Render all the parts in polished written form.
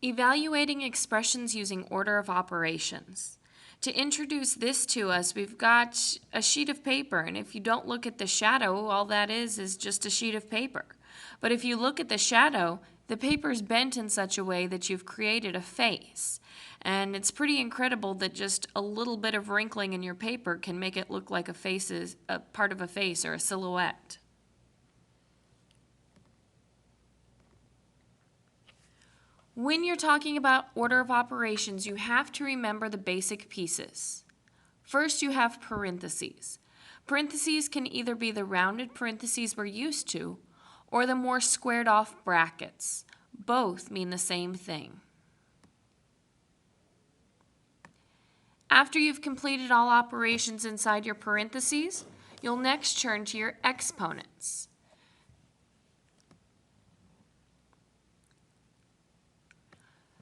Evaluating expressions using order of operations. To introduce this to us, we've got a sheet of paper, and if you don't look at the shadow, all that is just a sheet of paper. But if you look at the shadow, the paper is bent in such a way that you've created a face. And it's pretty incredible that just a little bit of wrinkling in your paper can make it look like a part of a face or a silhouette. When you're talking about order of operations, you have to remember the basic pieces. First, you have parentheses. Parentheses can either be the rounded parentheses we're used to, or the more squared off brackets. Both mean the same thing. After you've completed all operations inside your parentheses, you'll next turn to your exponents.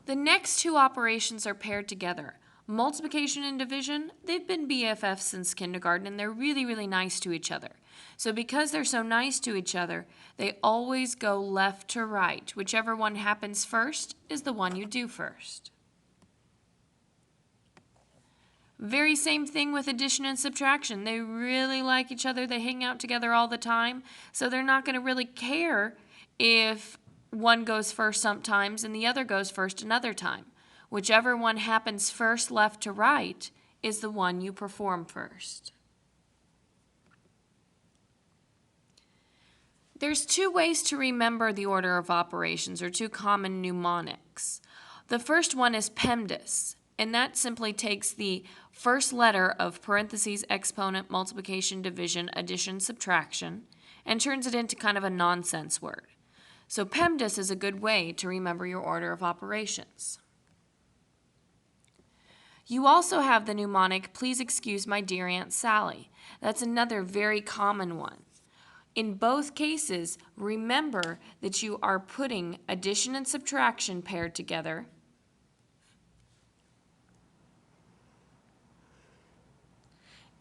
The next two operations are paired together. Multiplication and division, they've been BFFs since kindergarten, and they're really, really nice to each other. So because they're so nice to each other, they always go left to right. Whichever one happens first is the one you do first. Very same thing with addition and subtraction. They really like each other. They hang out together all the time, so they're not going to really care if one goes first sometimes and the other goes first another time. Whichever one happens first, left to right, is the one you perform first. There's two ways to remember the order of operations, or two common mnemonics. The first one is PEMDAS, and that simply takes the first letter of parentheses, exponent, multiplication, division, addition, subtraction, and turns it into kind of a nonsense word. So PEMDAS is a good way to remember your order of operations. You also have the mnemonic, please excuse my dear Aunt Sally. That's another very common one. In both cases, remember that you are putting addition and subtraction paired together,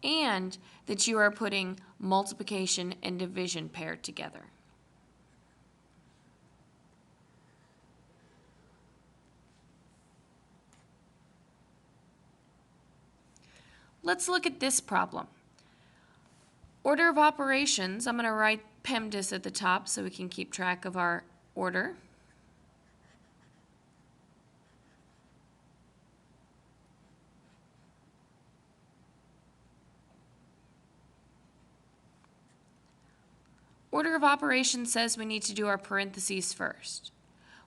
and that you are putting multiplication and division paired together. Let's look at this problem. Order of operations, I'm going to write PEMDAS at the top so we can keep track of our order. Order of operations says we need to do our parentheses first.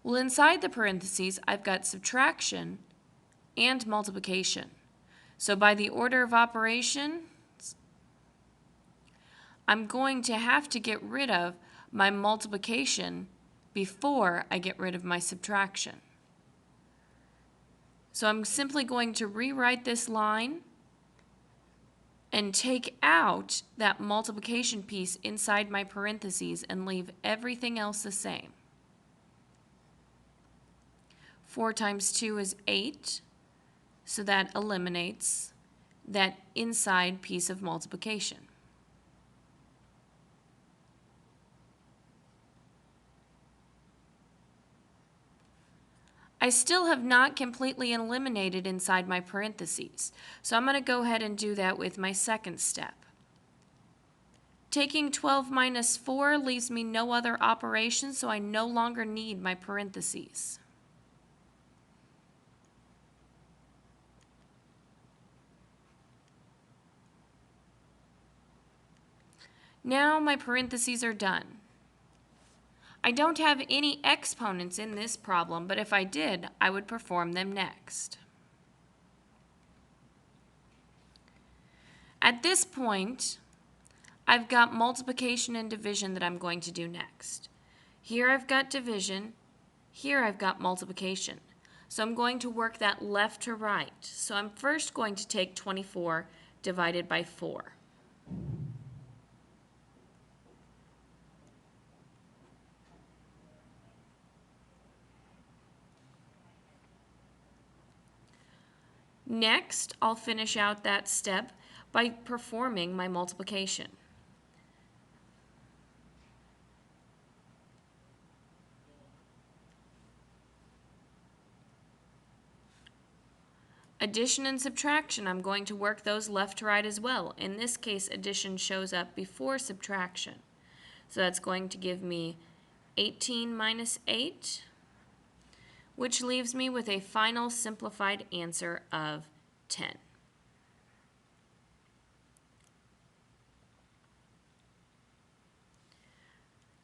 Well, inside the parentheses, I've got subtraction and multiplication. So by the order of operations, I'm going to have to get rid of my multiplication before I get rid of my subtraction. So I'm simply going to rewrite this line and take out that multiplication piece inside my parentheses and leave everything else the same. 4 times 2 is 8. So that eliminates that inside piece of multiplication. I still have not completely eliminated inside my parentheses, so I'm going to go ahead and do that with my second step. Taking 12 minus 4 leaves me no other operation, so I no longer need my parentheses. Now my parentheses are done. I don't have any exponents in this problem, but if I did, I would perform them next. At this point, I've got multiplication and division that I'm going to do next. Here I've got division, here I've got multiplication. So I'm going to work that left to right. So I'm first going to take 24 divided by 4. Next, I'll finish out that step by performing my multiplication. Addition and subtraction, I'm going to work those left to right as well. In this case, addition shows up before subtraction. So that's going to give me 18 minus 8, which leaves me with a final simplified answer of 10.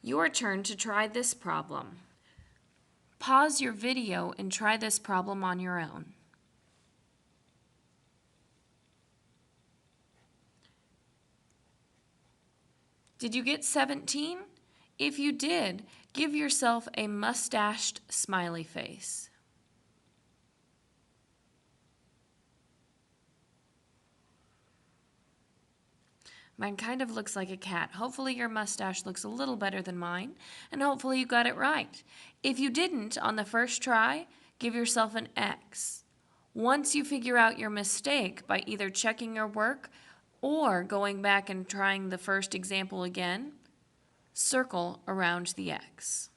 Your turn to try this problem. Pause your video and try this problem on your own. Did you get 17? If you did, give yourself a mustached smiley face. Mine kind of looks like a cat. Hopefully your mustache looks a little better than mine, and hopefully you got it right. If you didn't on the first try, give yourself an X. Once you figure out your mistake by either checking your work or going back and trying the first example again, circle around the X.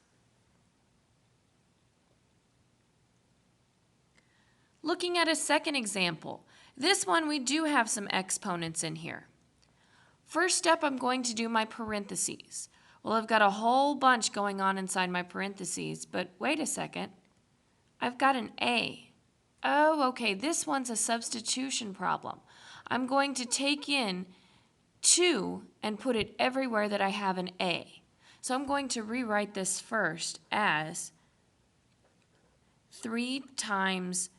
Looking at a second example, this one we do have some exponents in here. First step, I'm going to do my parentheses. Well, I've got a whole bunch going on inside my parentheses, but wait a second. I've got an A. Oh, okay, this one's a substitution problem. I'm going to take in 2 and put it everywhere that I have an A. So I'm going to rewrite this first as 3 times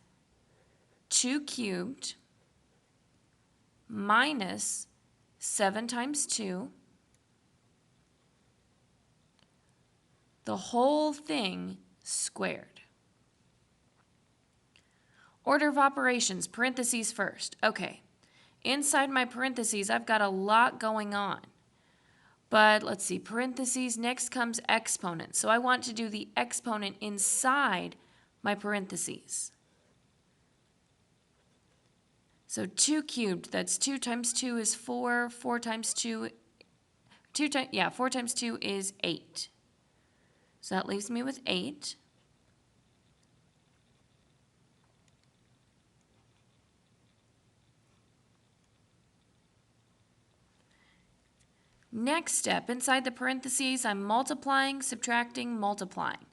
2 cubed minus 7 times 2, the whole thing squared. Order of operations, parentheses first. Okay, inside my parentheses, I've got a lot going on. But let's see, parentheses, next comes exponents. So I want to do the exponent inside my parentheses. So 2 cubed, that's 2 times 2 is 4, 4 times 2, 4 times 2 is 8. So that leaves me with 8. Next step, inside the parentheses, I'm multiplying, subtracting, multiplying.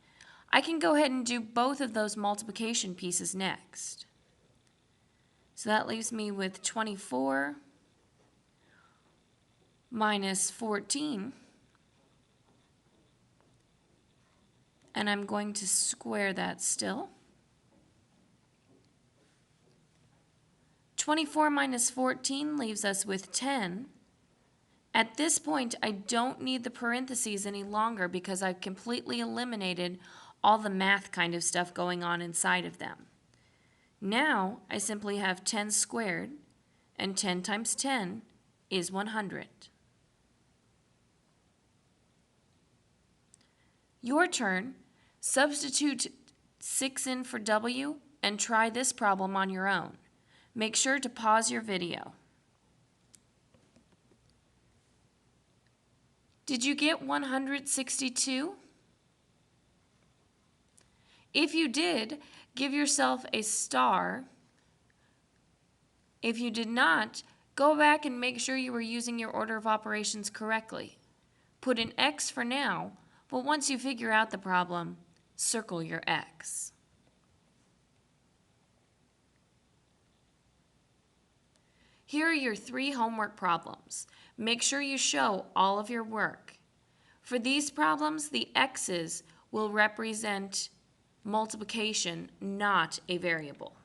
I can go ahead and do both of those multiplication pieces next. So that leaves me with 24 minus 14. And I'm going to square that still. 24 minus 14 leaves us with 10. At this point, I don't need the parentheses any longer because I've completely eliminated all the math kind of stuff going on inside of them. Now, I simply have 10 squared, and 10 times 10 is 100. Your turn. Substitute 6 in for W and try this problem on your own. Make sure to pause your video. Did you get 162? If you did, give yourself a star. If you did not, go back and make sure you were using your order of operations correctly. Put an X for now, but once you figure out the problem, circle your X. Here are your 3 homework problems. Make sure you show all of your work. For these problems, the X's will represent multiplication, not a variable.